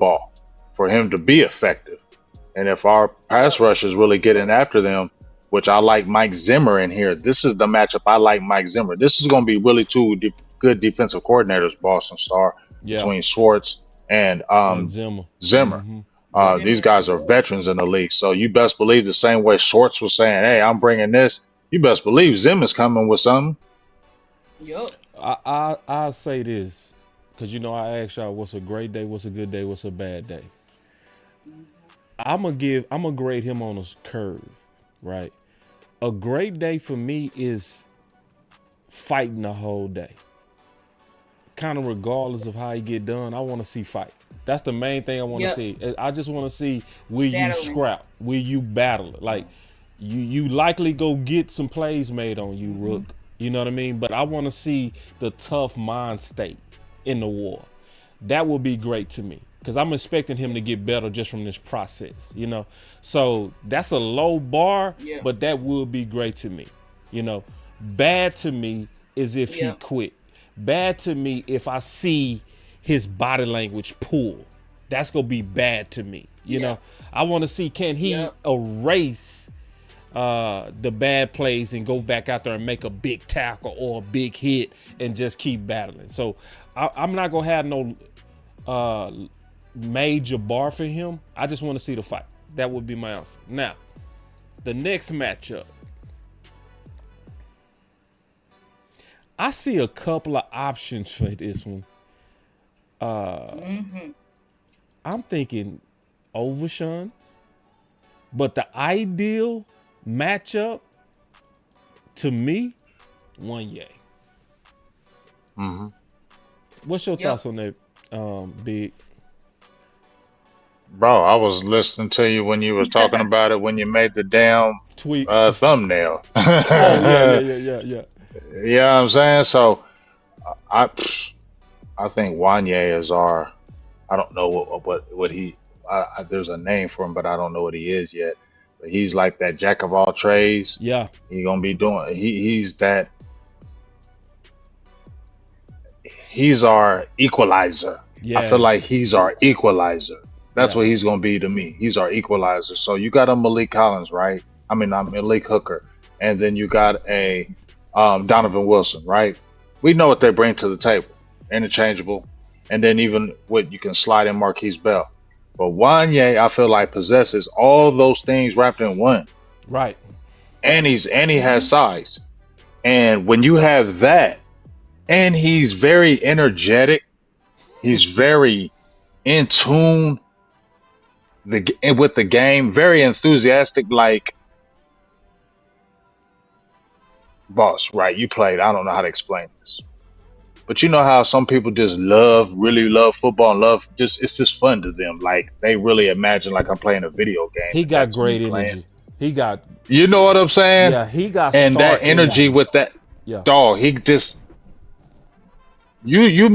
ball for him to be effective. And if our pass rush is really getting after them, which I like Mike Zimmer in here, this is the matchup I like Mike Zimmer. This is going to be really two good defensive coordinators, Boston Star, Yeah, between Schwartz and and Zimmer. Zimmer. Yeah. These guys are veterans in the league. So you best believe the same way Schwartz was saying, hey, I'm bringing this, you best believe Zim is coming with something. Yup. I'll say this, because I asked y'all what's a great day, what's a good day, what's a bad day. I'm gonna grade him on a curve, right? A great day for me is fighting the whole day. Kind of regardless of how he get done, I want to see fight. That's the main thing I want to Yep. see. I just want to see, will you Battling. scrap? Will you battle? Like you likely go get some plays made on you, Rook. You know what I mean? But I want to see the tough mind state in the war. That would be great to me, because I'm expecting him to get better just from this process. So that's a low bar, Yeah. but that would be great to me. Bad to me is if he Yeah. quit. Bad to me if I see his body language pull. That's gonna be bad to me. I want to see, can he Yep. erase the bad plays and go back out there and make a big tackle or a big hit and just keep battling. So I'm not gonna have no major bar for him. I just want to see the fight. That would be my answer. Now, the next matchup, I see a couple of options for this one. I'm thinking Overshawn, but the ideal matchup to me, Wanye. What's your Yep. thoughts on that, Big? Bro, I was listening to you when you was talking about it when you made the damn Tweet. thumbnail. Oh yeah. You know what I'm saying? So I I think Wanye is our, I don't know what he there's a name for him, but I don't know what he is yet. But he's like that jack of all trades. Yeah. He gonna be doing he's that, he's our equalizer. Yeah. I feel like he's our equalizer. That's Yeah. what he's gonna be to me. He's our equalizer. So you got a Malik Collins, right? I mean, I'm Malik Hooker, and then you got a Donovan Wilson, right? We know what they bring to the table, interchangeable, and then even what you can slide in Marquise Bell. But Wanye, I feel like possesses all those things wrapped in one, Right. and he has size. And when you have that, and he's very energetic, he's very in tune with the game, very enthusiastic, like boss, right? You played, I don't know how to explain this. But you know how some people just really love football and it's just fun to them. Like they really imagine like I'm playing a video game. He and got that's me great playing. energy. He got You know what I'm saying? Yeah, he got And star that energy with that Yeah. dog, he just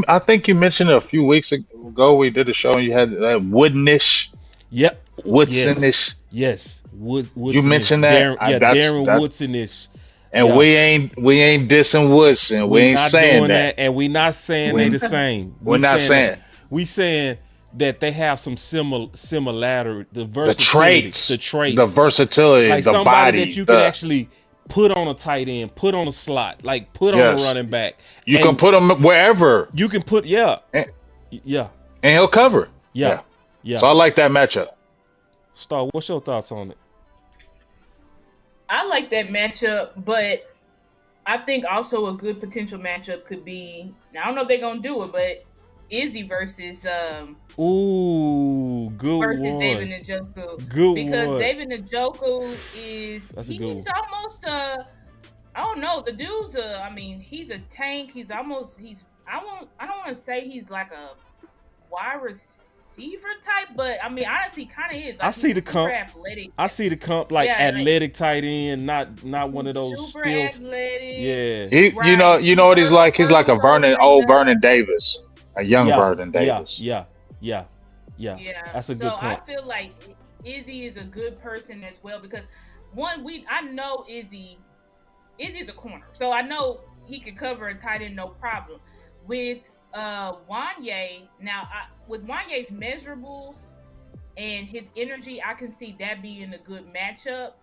I think you mentioned it a few weeks ago. We did a show and you had that woodenish, Yep. Woodsonish. Yes. Woodson. You mentioned that? Darren Woodsonish. And Yeah. we ain't dissing Woodson. We ain't not saying doing that. and we not saying they the same. We're not saying that. We saying that they have some similarity, the the versatility, traits, the traits, the versatility, like the somebody body. that you can actually put on a tight end, put on a slot, like put on a Yes. running back. You And can put him wherever, You can put and yeah. he'll cover. Yeah. So I like that matchup. Star, what's your thoughts on it? I like that matchup, but I think also a good potential matchup could be, now I don't know if they're gonna do it, but Izzy versus Ooh, good versus one. David Njoku. Good Because one. David Njoku is That's a good he's one. almost I don't know, the dude's I mean, he's a tank. I don't want to say he's like a wide receiver type, but I mean honestly kind of is. Like, I see the he's super comp. athletic. I see the comp like Yeah, athletic tight end, not one of those super still. athletic. Yeah. He, Right. you know what he's like. He's like a old Yeah. Vernon Davis, a young Vernon Davis. Yeah. Yeah, That's a so good I comp. feel like Izzy is a good person as well because I know Izzy's a corner, so I know he could cover a tight end no problem. With Wanye. Now, with Wanye's measurables and his energy, I can see that being a good matchup.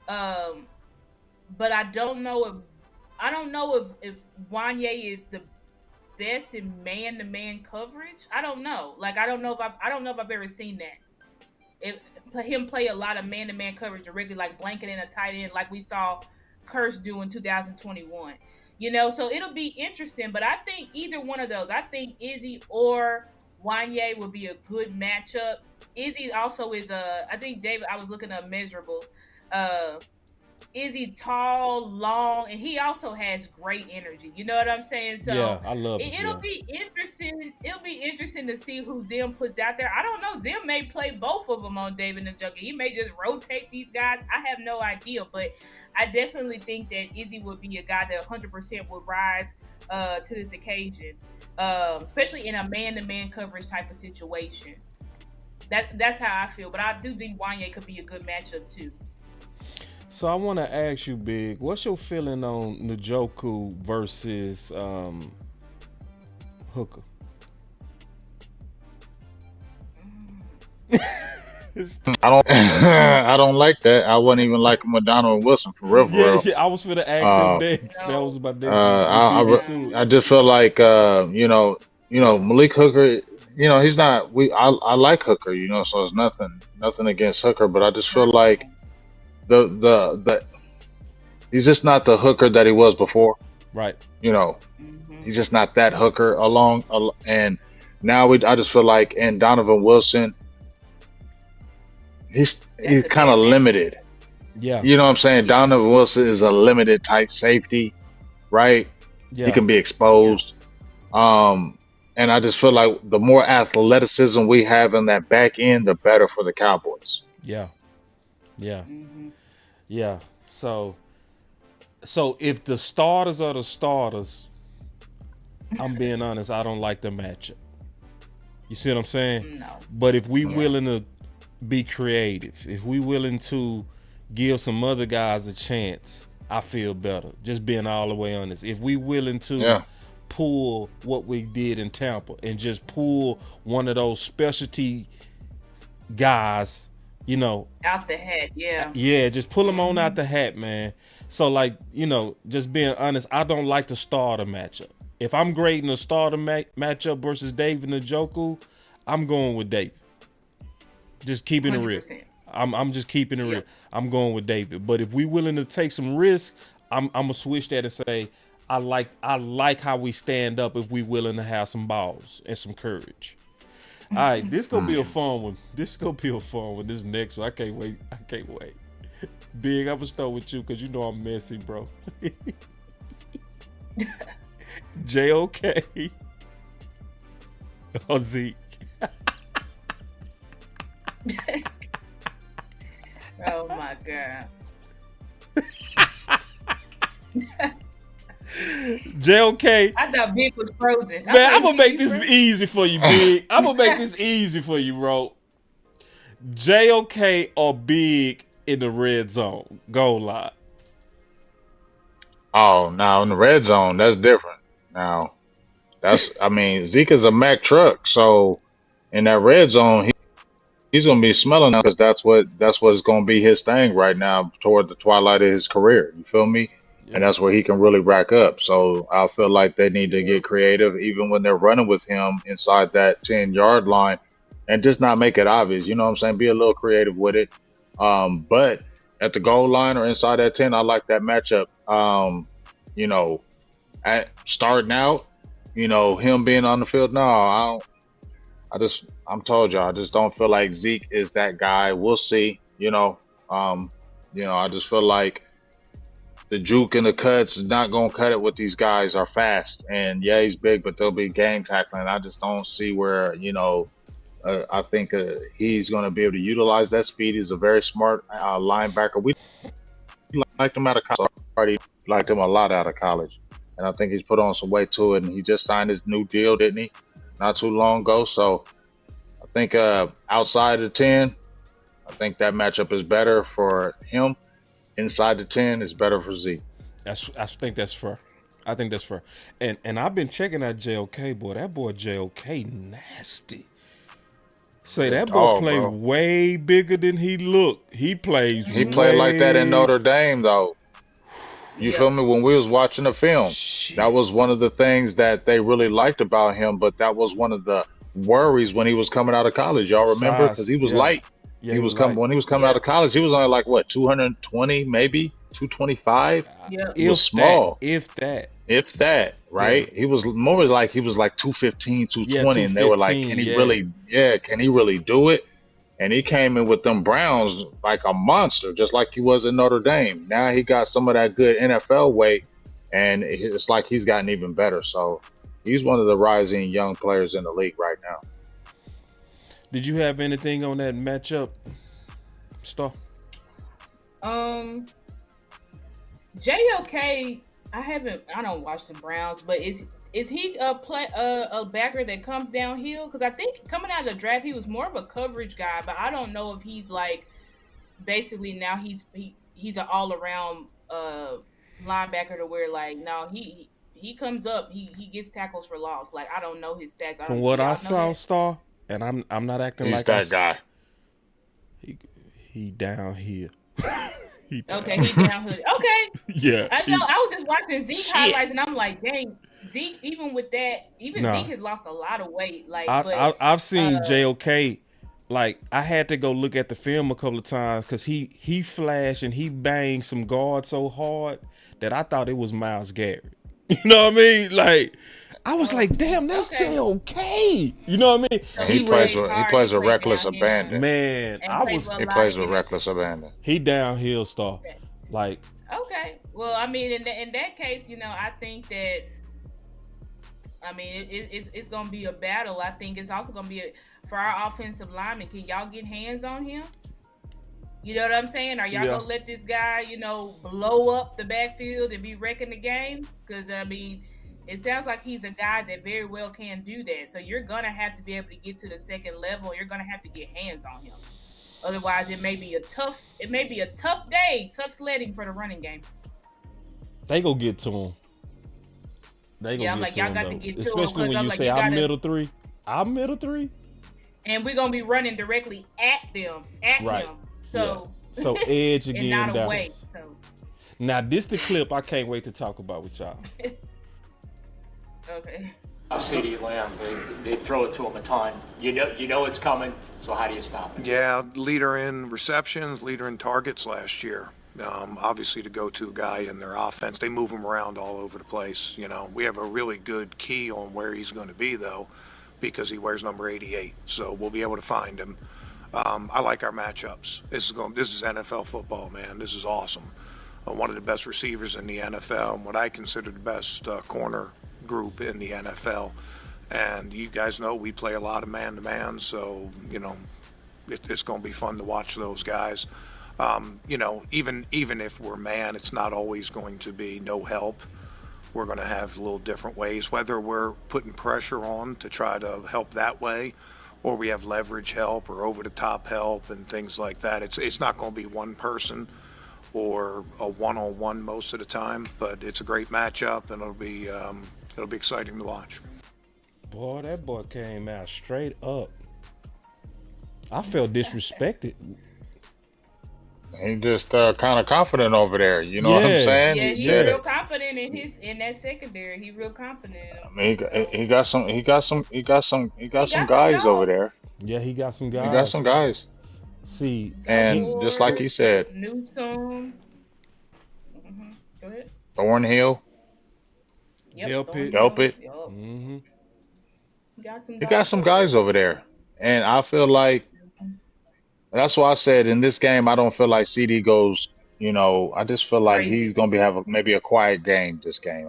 Um, but I don't know if Wanye is the best in man to man coverage. I don't know. Like I don't know if I've ever seen that. If him play a lot of man to man coverage directly, like blanket in a tight end, like we saw Curse do in 2021. You know, so it'll be interesting. But I think either one of those, I think Izzy or Wanye would be a good matchup. Izzy also is I think David. I was looking up measurables. Uh, is he tall, long, and he also has great energy. You know what I'm saying? Yeah, So I love it. it'll Yeah. be interesting. It'll be interesting to see who Zim puts out there. I don't know. Zim may play both of them on David and Junkie. He may just rotate these guys. I have no idea, but I definitely think that Izzy would be a guy that 100% would rise to this occasion, especially in a man-to-man coverage type of situation. That's how I feel. But I do think Wanye could be a good matchup too. So I want to ask you, Big, what's your feeling on Njoku versus Hooker? It's- I don't I don't like that. I wouldn't even like him with Donovan Wilson for real, for yeah, real. yeah, I was finna ask him Uh, next. That was No. about uh, that. We beat me to it. I just feel like Malik Hooker. You know, he's not. I like Hooker. You know, so it's nothing against Hooker, but I just feel like Right. the he's just not the Hooker that he was before. Right. You know, Hmm. he's just not that Hooker and now I just feel like and Donovan Wilson, That's he's a kind of bad matchup. limited. Yeah. You know what I'm saying? Yeah. Donovan Wilson is a limited type safety, right? He Yeah. can be Yeah. exposed. Um, and I just feel like the more athleticism we have in that back end, the better for the Cowboys. Yeah. Yeah. Hmm. Yeah. So if the starters are the starters, I'm being honest, I don't like the matchup. You see what I'm saying? No. But if we Yeah. willing to be creative, if we willing to give some other guys a chance, I feel better. Just being all the way honest. If we willing to Yeah. pull what we did in Tampa and just pull one of those specialty guys, you know, Out the head. Yeah. yeah, just pull them on out Hmm. the hat, man. So like, just being honest, I don't like the starter matchup. If I'm grading a starter matchup versus David Njoku, I'm going with David. Just keeping it real. 100%. I'm just keeping it real. Yep. I'm going with David. But if we willing to take some risk, I'm gonna switch that and say I like how we stand up if we willing to have some balls and some courage. All right, this gonna be a Yeah. fun one. This gonna be a fun one. This next one, I can't wait. I can't wait. Big, I'm gonna start with you because you know I'm messy, bro. JOK or Zeke? Oh my god. JOK. I thought Big was frozen. I Man, I'm thought gonna make he this frozen. easy for you, Big. I'm gonna make this easy for you, bro. JOK or Big in the red zone, goal line. Oh, now in the red zone, that's different. Now I mean, Zeke is a Mack truck, so in that red zone, he's gonna be smelling them because that's what's gonna be his thing right now toward the twilight of his career. You feel me? And Yeah, that's where he can really rack up. So I feel like they need to get creative, even when they're running with him inside that 10-yard line, and just not make it obvious. You know what I'm saying? Be a little creative with it. But at the goal line or inside that 10, I like that matchup. You know, starting out, him being on the field. No, I don't. I'm told y'all, I just don't feel like Zeke is that guy. We'll see. Um, I just feel like the juke and the cuts is not gonna cut it with these guys are fast. And yeah, he's big, but they'll be gang tackling. I just don't see where, I think he's gonna be able to utilize that speed. He's a very smart linebacker. We liked him out of college. Already liked him a lot out of college. And I think he's put on some weight to it. And he just signed his new deal, didn't he? Not too long ago. So I think outside the 10, I think that matchup is better for him. Inside the 10 is better for Zeke. I think that's fair. I think that's fair. And I've been checking that JOK boy. That boy JOK nasty. Say Big that boy dog, play bro. way bigger than he look. He plays He played like that in way Notre Dame, though. You feel Yep. me? When we was watching the film, that shit. was one of the things that they really liked about him. But that was one of the worries when he was coming out of college. Y'all remember? Because Size. he was Yeah. light. Yeah, He he was was coming light. when he was coming out of Yep. college. He was only like what 220, maybe 225. Yep. He was If that, small, if that. if that, Yeah. right? He was more like he was like 215, Yeah, 220, and they were like, 215. can he Yeah. really? Yeah, can he really do it? And he came in with them Browns like a monster, just like he was in Notre Dame. Now he got some of that good NFL weight, and it's like he's gotten even better. So he's one of the rising young players in the league right now. Did you have anything on that matchup, Star? Um, JOK. I don't watch the Browns, but is he a backer that comes downhill? Because I think coming out of the draft, he was more of a coverage guy, but I don't know if he's like basically now he's an all around linebacker to where like no he comes up he gets tackles for loss. Like I don't know his stats. I From don't. Do what I y'all know saw, that? Star, and I'm not acting He's like that guy. he, he down here. He down. Okay, he downhill. Okay, Yeah. I know. I was just watching Zeke Shit. highlights, and I'm like, dang, Zeke. Even with that, even Nah. Zeke has lost a lot of weight. Like, I, but I've seen uh, JOK. Like I had to go look at the film a couple of times because he flashed and he banged some guards so hard that I thought it was Myles Garrett. You know what I mean? Like I was oh, like, damn, that's okay. JOK. You know what I mean? So And he he plays plays with he hard. He plays with plays reckless downhill abandon. Man, and I plays was with a He lot plays of with energy. reckless abandon. he downhill Star. Okay. Like Okay. Well, I mean, in that case, I think that it's gonna be a battle. I think it's also gonna be for our offensive linemen. Can y'all get hands on him? You know what I'm saying? Are y'all yeah. gonna let this guy, blow up the backfield and be wrecking the game? Because it sounds like he's a guy that very well can do that. So you're gonna have to be able to get to the second level. You're gonna have to get hands on him. Otherwise, it may be a tough day, tough sledding for the running game. They go get to him. They Yeah, gonna I'm get like, to y'all him got to though. get to him Especially because when I'm you like, say you I'm gotta, middle three. I'm middle three. and we're gonna be running directly at them, at Right. him. So, Yeah. So edge and again, not away. Dallas. So, Now this the clip I can't wait to talk about with y'all. okay. CeeDee Lamb, they throw it to him a ton. You know it's coming, so how do you stop it? Yeah, leader in receptions, leader in targets last year. Obviously, the go-to guy in their offense. They move him around all over the place. We have a really good key on where he's going to be, though, because he wears number 88. So we'll be able to find him. I like our matchups. This is NFL football, man. This is awesome. One of the best receivers in the NFL, and what I consider the best corner group in the NFL. And you guys know we play a lot of man-to-man, so it's going to be fun to watch those guys. Even if we're man, it's not always going to be no help. We're going to have little different ways, whether we're putting pressure on to try to help that way, or we have leverage help or over-the-top help and things like that. It's not going to be one person or a one-on-one most of the time, but it's a great matchup, and it'll be exciting to watch. Boy, that boy came out straight up. I felt disrespected. He just kind of confident over there. You know what I'm Yeah. saying? Yeah, He he's said real it. confident in that secondary. He's real confident. I mean, he got some some guys over dogs. there. Yeah, he got some He got guys. some guys, See, and just like he said, Newsom. Go ahead. Thornhill. Yep, Delpit. Delpit. Yep. mm-hmm. He got some guys over there, and I feel like that's why I said in this game I don't feel like CD goes. I just feel like Crazy. he's gonna maybe a quiet game this game.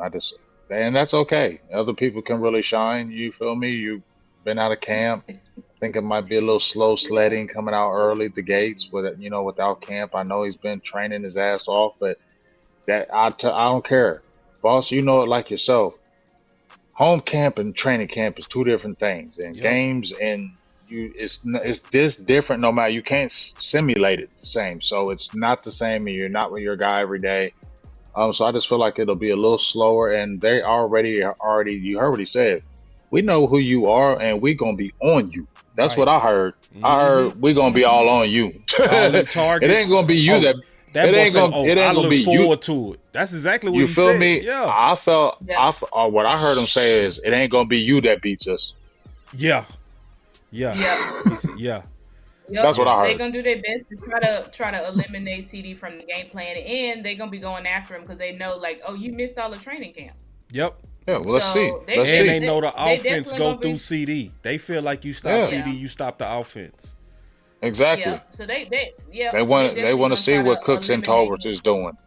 And that's okay. Other people can really shine. You feel me? You've been out of camp. I think it might be a little slow sledding coming out early at the gates without camp. I know he's been training his ass off, but I don't care, boss. You know it like yourself. Home camp and training camp is two different things, and Yep. games and it's this different. No matter, you can't simulate it the same, so it's not the same. And you're not with your guy every day. So I just feel like it'll be a little slower, and they already you heard what he said. We know who you are, and we gonna be on you. That's Right. what I heard. I Mm-hmm. heard we gonna be all on you. All in It ain't targets. gonna be you Oh, that. that boy said, It I ain't gonna look be you. forward to it. That's exactly what You he feel said. me? Yeah. Yeah. What I heard him say is, it ain't gonna be you that beats us. Yeah. Yeah. Yep. He said, yeah. That's Yep. what Yeah. I They're heard. gonna do their best to try to eliminate CD from the game plan, and they're gonna be going after him because they know, like, oh, you missed all the training camp. Yep. Yeah, well, let's see. So Let's And they see. know the they offense definitely go gonna through be. CD. They feel like you stop Yeah, CD, Yeah. you stop the offense. exactly. Yeah. So they yeah, They they want definitely to gonna see try what to Cooks and eliminate Tolbert him. is doing.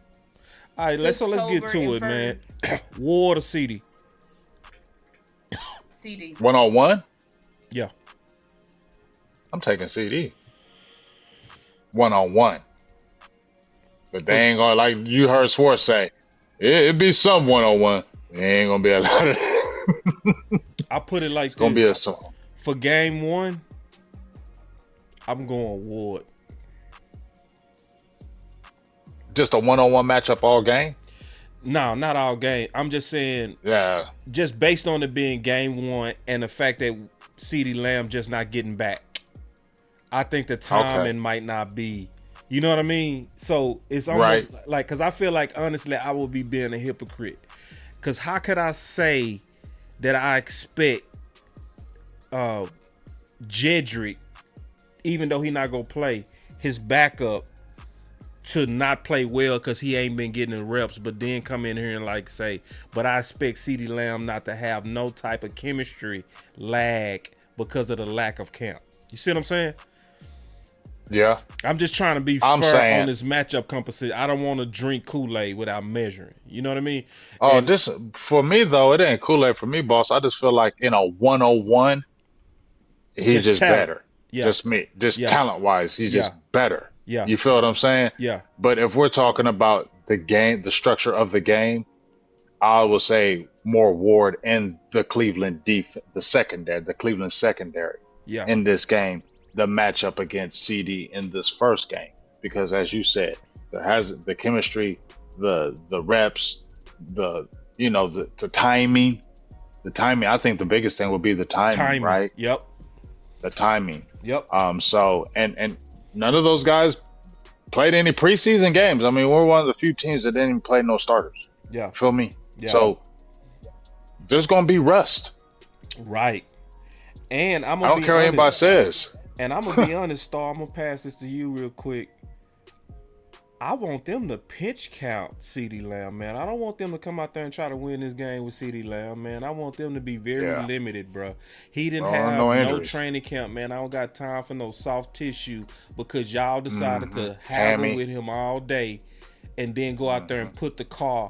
All right, let's Cooks, get Tolbert, to and it, man. Furry War to CD. CD. 1-on-1. Yeah. I'm taking CD 1-on-1. But they ain't gonna, like you heard Swartz say, it be some 1-on-1. It ain't gonna be a lot of. I put it like It's gonna be this. a For game one, I'm going Ward. just a 1-on-1 matchup all game. No, not all game. I'm just saying, Yeah, just based on it being game one and the fact that CeeDee Lamb just not getting back, I think the timing might not be. You know what I mean? So it's almost like, because I feel like, honestly, I would be being a hypocrite. Because how could I say that I expect Jedrick, even though he not gonna play, his backup to not play well because he ain't been getting the reps, but then come in here and like say, but I expect CeeDee Lamb not to have no type of chemistry lag because of the lack of camp. You see what I'm saying? yeah. I'm just trying to be I'm fair saying- on this matchup composition. I don't want to drink Kool-Aid without measuring. You know what I mean? Oh, And- this for me though, it ain't Kool-Aid for me, boss. I just feel like in a 1-on-1, he's just talent. better. Yeah. Just me, just Yeah. talent wise, he's just better. Yeah. You feel what I'm saying? Yeah. But if we're talking about the game, the structure of the game, I would say more Ward and the Cleveland the Cleveland secondary Yeah. in this game, the matchup against CD in this first game. Because as you said, there has the chemistry, the reps, the timing. The timing, I think the biggest thing would be the timing, right? Yep. The timing. Yep. So and none of those guys played any preseason games. I mean, we're one of the few teams that didn't even play no starters. Yeah. Feel me? Yeah. So there's gonna be rust. Right. And I'm I gonna don't be care what honest, anybody says. and I'm gonna be honest, Star. I'm gonna pass this to you real quick. I want them to pitch count CeeDee Lamb, man. I don't want them to come out there and try to win this game with CeeDee Lamb, man. I want them to be very limited, bro. He didn't have no no injuries. training camp, man. I don't got time for no soft tissue because y'all decided to haggle Hammy. with him all day and then go out there and put the car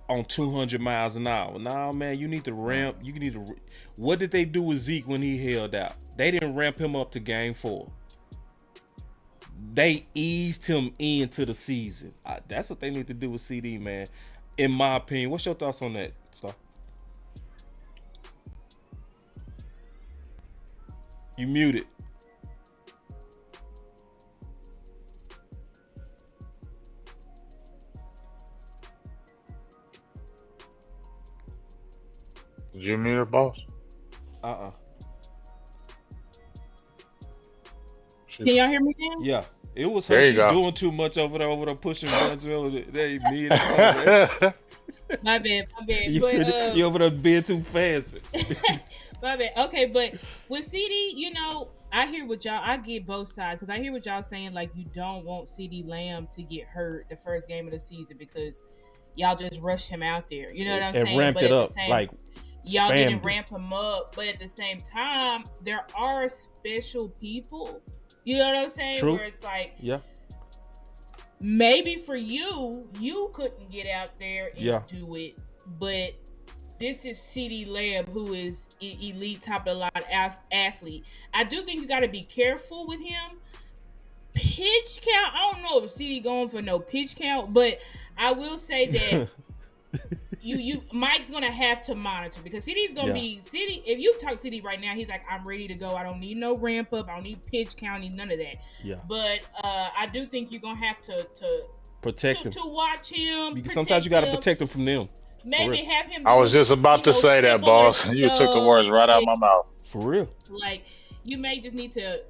on 200 miles an hour. Nah, man, you need to ramp. You need to. What did they do with Zeke when he held out? They didn't ramp him up to game 4. They eased him into the season. That's what they need to do with CD, man. In my opinion, what's your thoughts on that, Star? You muted. Did you mute her, boss? Can y'all hear me now? Yeah, it was There her. you She go. doing too much over there pushing buttons. Over there. They muted. My bad. You over there being too fancy. My bad. Okay, but with CD, I hear what y'all. I get both sides because I hear what y'all saying. Like, you don't want CD Lamb to get hurt the first game of the season because y'all just rushed him out there. You know what I'm saying? And ramped But it at up the same, like y'all spammed didn't it. ramp him up. But at the same time, there are special people. You know what I'm saying? True. Where it's like, Yeah. maybe for you couldn't get out there and do it, but this is CeeDee Lamb, who is elite, top of the line athlete. I do think you got to be careful with him. Pitch count, I don't know if CeeDee going for no pitch count, but I will say that Mike's gonna have to monitor because CeeDee's gonna be CeeDee. If you talk CeeDee right now, he's like, I'm ready to go. I don't need no ramp up. I don't need pitch count. I need none of that. Yeah. But I do think you're gonna have to Protect him. to watch him. Because sometimes you got to protect him from them. Maybe have him. I was just about to say that, boss. You took the words right out of my mouth. For real. Like, you may just need to.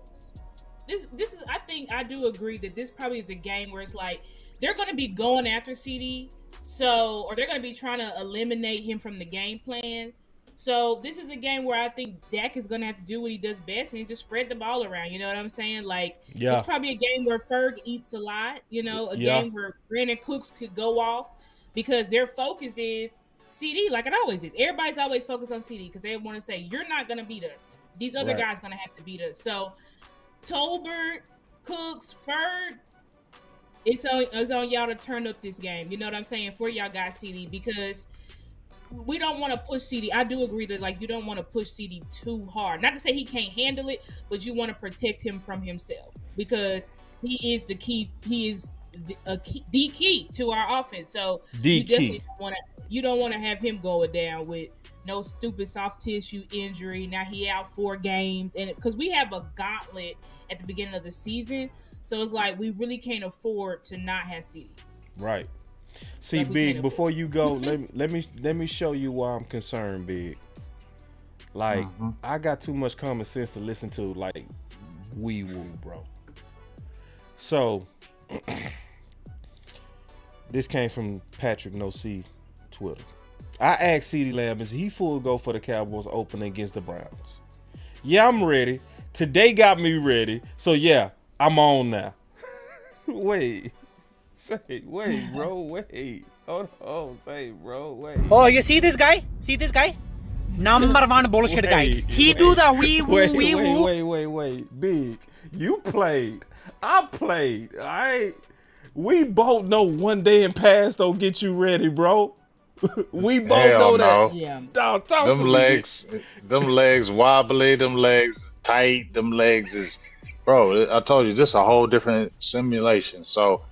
This is. I think I do agree that this probably is a game where it's like they're going to be going after CD, or they're going to be trying to eliminate him from the game plan. So this is a game where I think Dak is going to have to do what he does best and just spread the ball around. You know what I'm saying? Like, it's probably a game where Ferg eats a lot. You know, a game where Brandon Cooks could go off because their focus is CD, like it always is. Everybody's always focused on CD because they want to say, you're not going to beat us. These other guys going to have to beat us. So Tolbert, Cooks, Ferg, it's on y'all to turn up this game. You know what I'm saying? For y'all guys, CD, because we don't want to push CD. I do agree that, like, you don't want to push CD too hard. Not to say he can't handle it, but you want to protect him from himself because he is the key. He is the key to our offense. So you don't want to have him going down with no stupid soft tissue injury. Now he out 4 games, and because we have a gauntlet at the beginning of the season, so it's like we really can't afford to not have CD. Right. See, like, Big, before you go, let me show you why I'm concerned, Big. Like, I got too much common sense to listen to, like, wee woo, bro. So, this came from Patrick No C Twitter. I asked CeeDee Lamb, is he full go for the Cowboys opening against the Browns? Yeah, I'm ready. Today got me ready. So, yeah, I'm on now. Wait, bro, wait. Hold on, wait. Oh, you see this guy? Number one bullshit guy. He do the wee woo. Wait. Big, you played. I played. We both know one day in past don't get you ready, bro. We both know that. Yeah. Dog, talk them to legs, me. them legs wobbly. Them legs is tight. Them legs is, bro. I told you this is a whole different simulation. So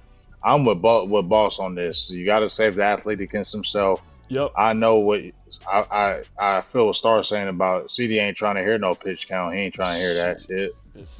I'm with Boss on this. You got to save the athlete against himself. Yep. I know what I feel what Star's saying about CD ain't trying to hear no pitch count. He ain't trying to hear that shit.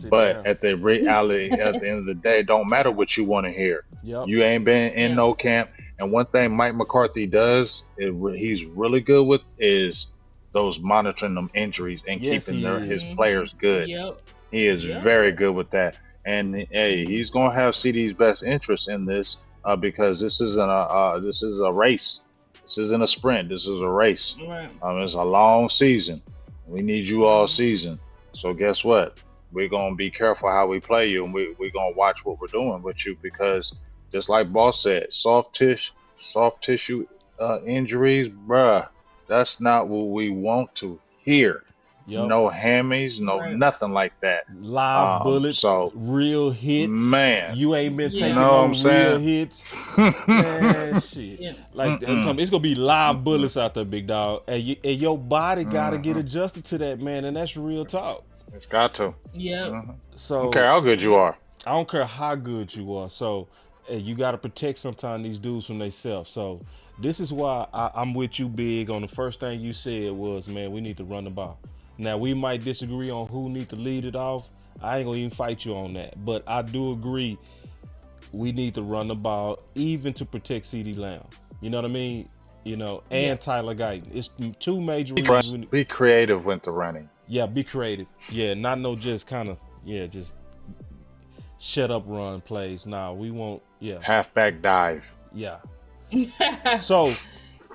But at the reality, at the end of the day, it don't matter what you want to hear. Yep. You ain't been in no camp. And one thing Mike McCarthy does, he's really good with, is those monitoring them injuries and keeping his players good. Yep. He is very good with that. And hey, he's gonna have CD's best interest in this because this isn't a race. This isn't a sprint. This is a race. Right. It's a long season. We need you all season. So guess what? We're gonna be careful how we play you, and we're gonna watch what we're doing with you because, just like Boss said, soft tissue injuries, bruh. That's not what we want to hear. Yep. No hammies, nothing like that. Live bullets, so real hits. Man, you ain't been taking no real hits. Man, shit. Yeah. Like it's gonna be live bullets out there, big dog. And your body gotta get adjusted to that, man. And that's real talk. It's got to. Yeah. So I don't care how good you are. I don't care how good you are. So you gotta protect sometimes these dudes from themselves. So this is why I'm with you, Big. On the first thing you said was, man, we need to run the ball. Now, we might disagree on who need to lead it off. I ain't going to even fight you on that. But I do agree we need to run the ball, even to protect CeeDee Lamb. You know what I mean? And Tyler Guyton. It's 2 major reasons. Be creative with the running. Yeah, be creative. Yeah, not no just kind of, just shut up run plays. Nah, we won't, halfback dive. Yeah. So,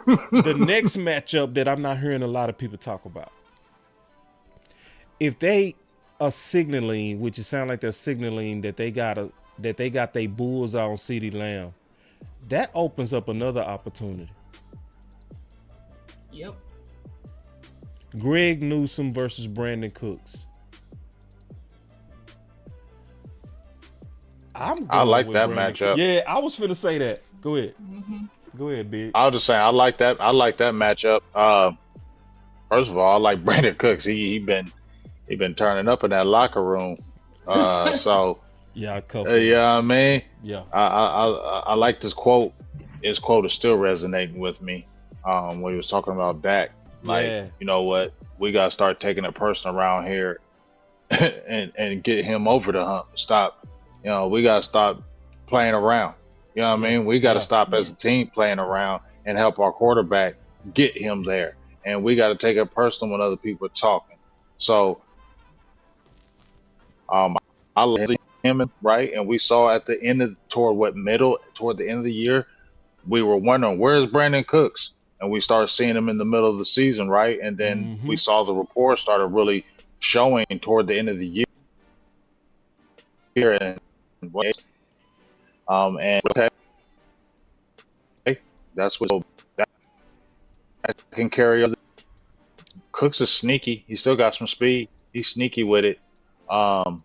the next matchup that I'm not hearing a lot of people talk about. If they are signaling, which it sounds like they're signaling that they got their bulls on CeeDee Lamb, that opens up another opportunity. Yep. Greg Newsome versus Brandon Cooks. I like that matchup. Yeah, I was finna say that. Go ahead. Go ahead, Big. I was just saying I like that matchup. First of all, I like Brandon Cooks. He been turning up in that locker room. So I mean, I like this quote. His quote is still resonating with me. When he was talking about Dak, like, you know what, we gotta start taking it personal around here, and get him over the hump. Stop, we gotta stop playing around. You know what I Yeah, mean? We got to yeah. stop as a team playing around and help our quarterback get him there. And we got to take it personal when other people are talking. So I love him, right? And we saw at the end of toward the end of the year, we were wondering where's Brandon Cooks, and we started seeing him in the middle of the season, right? And then we Mm-hmm. saw the report started really showing toward the end of the year, and okay, that's what that can carry. Cooks is sneaky. He still got some speed. He's sneaky with it. Um,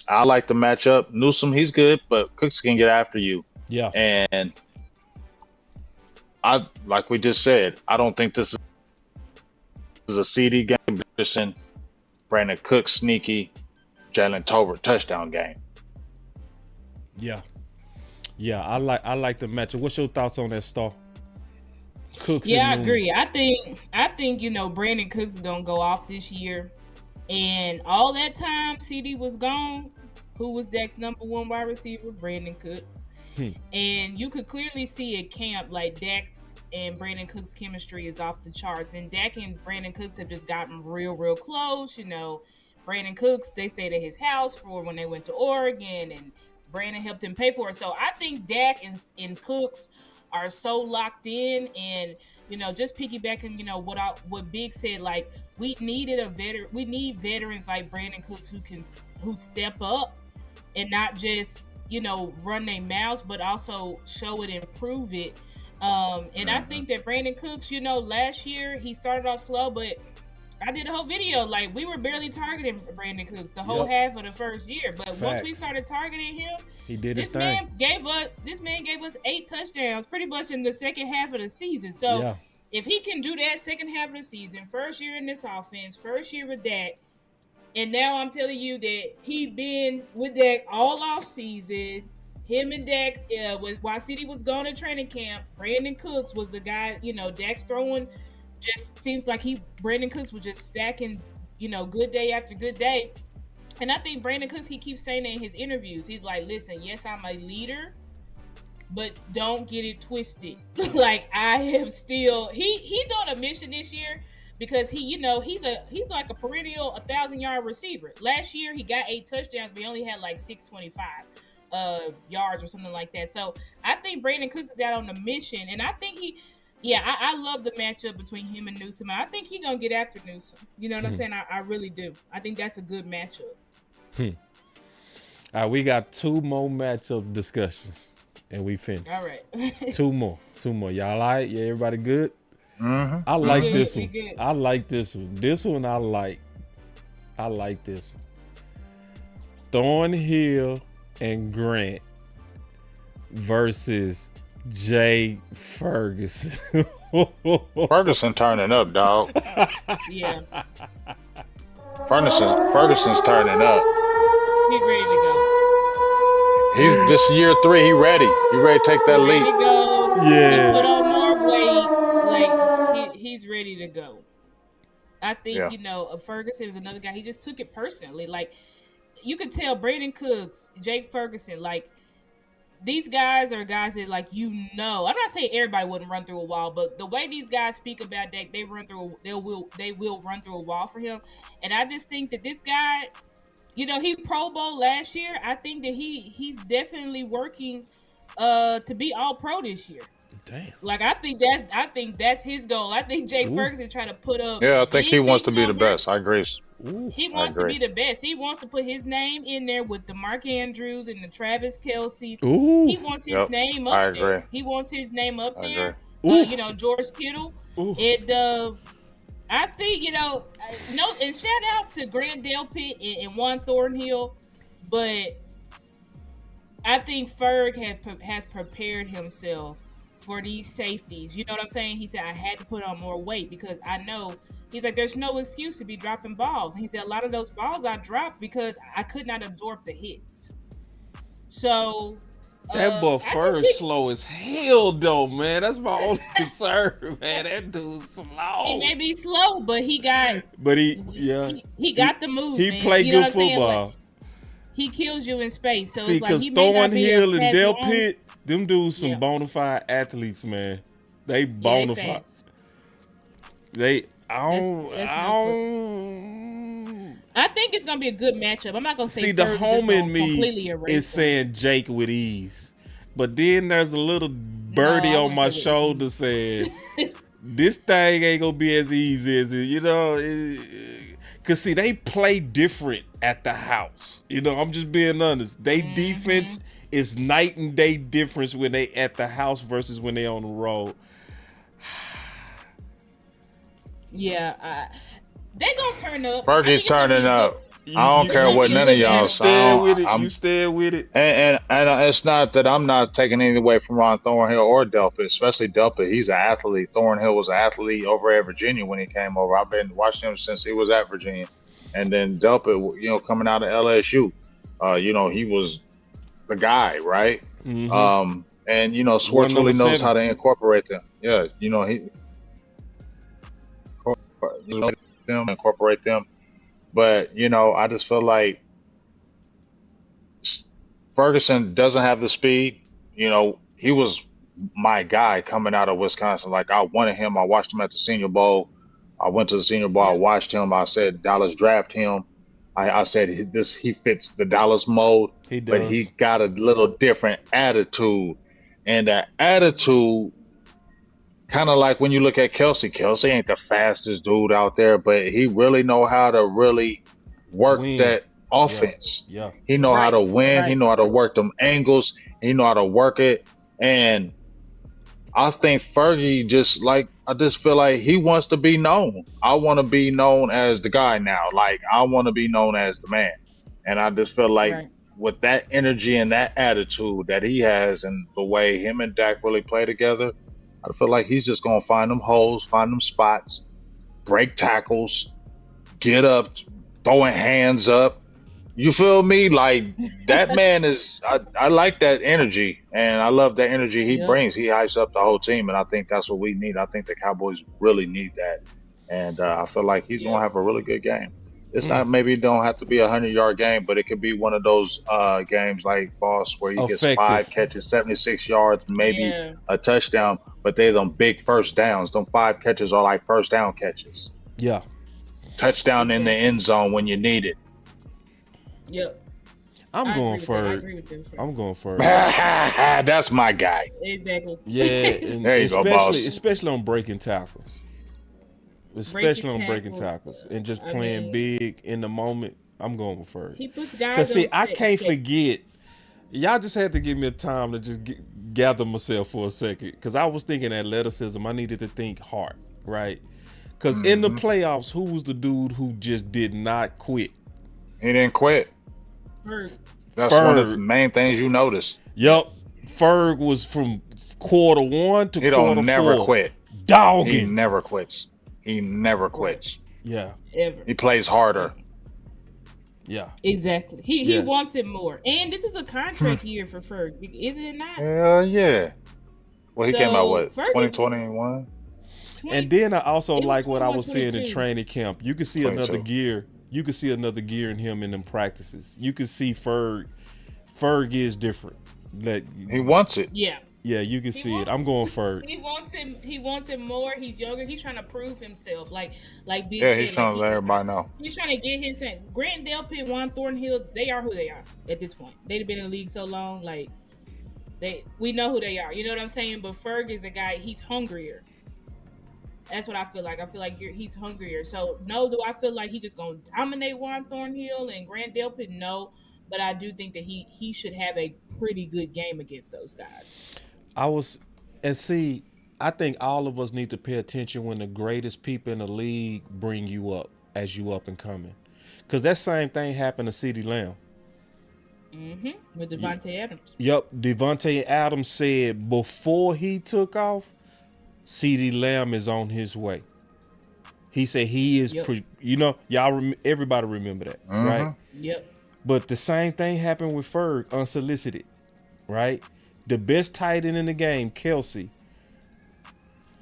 I like the matchup. Newsom, he's good, but Cooks can get after you. Yeah. And I, like we just said, I don't think this is a CD game. Brandon Cooks sneaky, Jalen Tolbert touchdown game. Yeah. Yeah, I like the matchup. What's your thoughts on that, Star? Cooks Yeah, I and agree. I think Brandon Cooks is gonna go off this year, and all that time CD was gone. Who was Dak's number one wide receiver? Brandon Cooks. And you could clearly see at camp like Dak's and Brandon Cooks' chemistry is off the charts, and Dak and Brandon Cooks have just gotten real close. Brandon Cooks, they stayed at his house for when they went to Oregon, and Brandon helped him pay for it. So I think Dak and Cooks are so locked in, and just piggybacking, what Big said, like we need veterans like Brandon Cooks who step up and not just run their mouths, but also show it and prove it. And I think that Brandon Cooks, last year he started off slow, but I did a whole video, like we were barely targeting Brandon Cooks the whole half of the first year, but once we started targeting him, he did his this thing. man gave us 8 touchdowns pretty much in the second half of the season. So if he can do that second half of the season, first year in this offense, first year with Dak, and now I'm telling you that he been with Dak all off season. Him and Dak, while CD was gone to training camp, Brandon Cooks was the guy. Dak's throwing. Just seems like Brandon Cooks was just stacking, good day after good day. And I think Brandon Cooks, he keeps saying in his interviews, he's like, listen, yes, I'm a leader, but don't get it twisted. Like I am still, he's on a mission this year because he's like a perennial 1,000-yard receiver. Last year he got 8 touchdowns, but he only had like 625 yards or something like that. So I think Brandon Cooks is out on a mission, and I think I love the matchup between him and Newsom. And I think he's going to get after Newsom. You know what I'm saying? I really do. I think that's a good matchup. All right, we got 2 more matchup discussions, and we finished. All right. 2 more. Y'all all right? Yeah, everybody good? Mm-hmm. I like this one. I like this one. This one I like. I like this one. Thornhill and Grant versus Jay Ferguson. Ferguson turning up, dog. Yeah. Ferguson's turning up. He's ready to go. He's this year 3. He ready. He ready to take that leap. Ready to go. Yeah. He put on more weight. Like he's ready to go. I think Ferguson is another guy. He just took it personally. Like you could tell Brandon Cooks, Jake Ferguson, like these guys are guys that I'm not saying everybody wouldn't run through a wall, but the way these guys speak about Dak, they will run through a wall for him. And I just think that this guy, he Pro Bowl last year. I think that he's definitely working to be all pro this year. Damn. Like I think that's his goal. I think Jake Ferguson trying to put up. Yeah, I think he wants to be the numbers. best. I agree. He wants to be the best. He wants to put his name in there with the Mark Andrews and the Travis Kelce's. Ooh. He wants his name up I there. agree. He wants his name up there. George Kittle. Ooh. And I think and shout out to Grant Delpit and Juan Thornhill, but I think Ferg has prepared himself for these safeties. You know what I'm saying? He said, I had to put on more weight because I know, he's like, there's no excuse to be dropping balls. And he said, a lot of those balls I dropped because I could not absorb the hits. So that boy Ferg slow as hell though, man. That's my only concern, man. That dude's slow. He may be slow, but he got he got the moves. He played good football. He kills you in space. So see, it's like because he may not be Thornhill and Delpit, Them dudes some Yeah. bona fide athletes, man. They Yeah, they bona fide. fast. They I That's no foot. don't I think it's gonna be a good matchup. I'm not gonna say see the Ferg is just home in gonna me completely erase is them. saying Jake with ease. But then there's a little No, birdie I on wouldn't my say with shoulder ease. saying this thing ain't gonna be as easy as it, cause see, they play different at the house. I'm just being honest. They defense is night and day difference when they at the house versus when they on the road. Yeah, they gonna turn up. I Fergie's think it's gonna be turning a good. up. You I don't It's care gonna you what be a none of good y'all you battle. say. stay with it. You I'm stay with it. and it's not that I'm not taking anything away from Ron Thornhill or Delpit, especially Delpit. He's an athlete. Thornhill was an athlete over at Virginia when he came over. I've been watching him since he was at Virginia, and then Delpit, coming out of LSU, he was the guy, right? Mm-hmm. And One Schwartz number really knows how 7. to incorporate them. Yeah, he them incorporate them, but I just feel like Ferguson doesn't have the speed. He was my guy coming out of Wisconsin. Like I wanted him. I watched him at the Senior Bowl. I went to the Senior Bowl. I Yep, watched him. I said Dallas draft him. I said he fits the Dallas mold, He but does. he got a little different attitude, and that attitude kind of like when you look at Kelsey. Kelsey ain't the fastest dude out there, but he really know how to really work Win. that Yeah. offense. Yeah. He know how right, to win. He right. know how to work them angles. He know how to work it. And I think Fergie I just feel like he wants to be known. I want to be known as the guy now. Like I want to be known as the man. And I just feel like Right. with that energy and that attitude that he has and the way him and Dak really play together, I feel like he's just gonna find them holes, find them spots, break tackles, get up, throwing hands up. You feel me? Like that man is. I like that energy, and I love that energy he Yep. brings. He hypes up the whole team, and I think that's what we need. I think the Cowboys really need that, and I feel like he's gonna Yep. have a really good game. It's not maybe it don't have to be 100-yard game, but it could be one of those games like Boss where he gets Effective. 5 catches, 76 yards, maybe Yeah. a touchdown. But they them big first downs. Them 5 catches are like first down catches. Yeah. Touchdown in the Exactly. end zone when you need it. Yep. I'm I going agree with that. I for. agree with that. Ferg. I'm going for. That's my guy. Exactly. Yeah, and There you go, boss. especially on breaking tackles. Especially on breaking tackles and just I playing mean, big in the moment. I'm going with Ferg. he puts guys Cause see, on I set. can't forget. Y'all just had to give me a time to just gather myself for a second. Cause I was thinking athleticism. I needed to think hard, right? Cause in the hmm playoffs, who was the dude who just did not quit? He didn't quit. Ferg. That's one of the Ferg. main things you notice. Yup. Ferg was from quarter 1 to He quarter don't never 4. quit. He Dogging. never quits. He never Right. quits. Yeah. Ever. He plays harder. Yeah. Exactly. He Yeah. wants it more. And this is a contract year for Ferg, is it not? Hell yeah. Well, he came out So what Ferg is 2021, 20, And then I also it was like what I was 21, seeing in 22. training camp. You can see another 22. gear. You can see another gear in him in them practices. You can see Ferg. Ferg is different. That He wants it. Yeah. yeah, you can He see it. wants I'm going Ferg. He wants him. He wants him more. He's younger. He's trying to prove himself. Like Big Yeah, said. he's trying to let everybody know. He's trying to get his. Grant Delpit, Juan Thornhill. They are who they are at this point. They've been in the league so long. Like we know who they are. You know what I'm saying? But Ferg is a guy. He's hungrier. That's what I feel like. I feel like he's hungrier. So no, do I feel like he's just gonna dominate Juan Thornhill and Grant Delpit? No, but I do think that he should have a pretty good game against those guys. I was, and see, I think all of us need to pay attention when the greatest people in the league bring you up as you up and coming, because that same thing happened to CeeDee Lamb. With Devontae Adams. Yep, Devontae Adams said before he took off, CeeDee Lamb is on his way. He said he is, Yep. everybody remember that, right? Yep. But the same thing happened with Ferg, unsolicited, right? The best tight end in the game, Kelsey,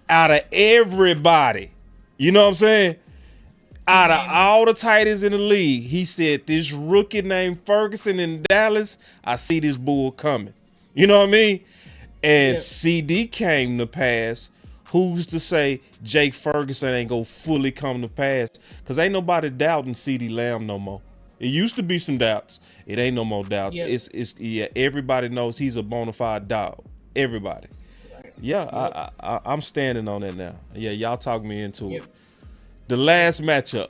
out of everybody, you know what I'm saying? Out of all the tight ends in the league, he said, this rookie named Ferguson in Dallas, I see this bull coming. You know what I mean? and CD came to pass, who's to say Jake Ferguson ain't gonna fully come to pass? Because ain't nobody doubting CD Lamb no more. It used to be some doubts. It ain't no more doubts. Yep. It's everybody knows he's a bona fide dog. Everybody. Yeah, I'm standing on that now. Yeah, y'all talk me into it. The last matchup.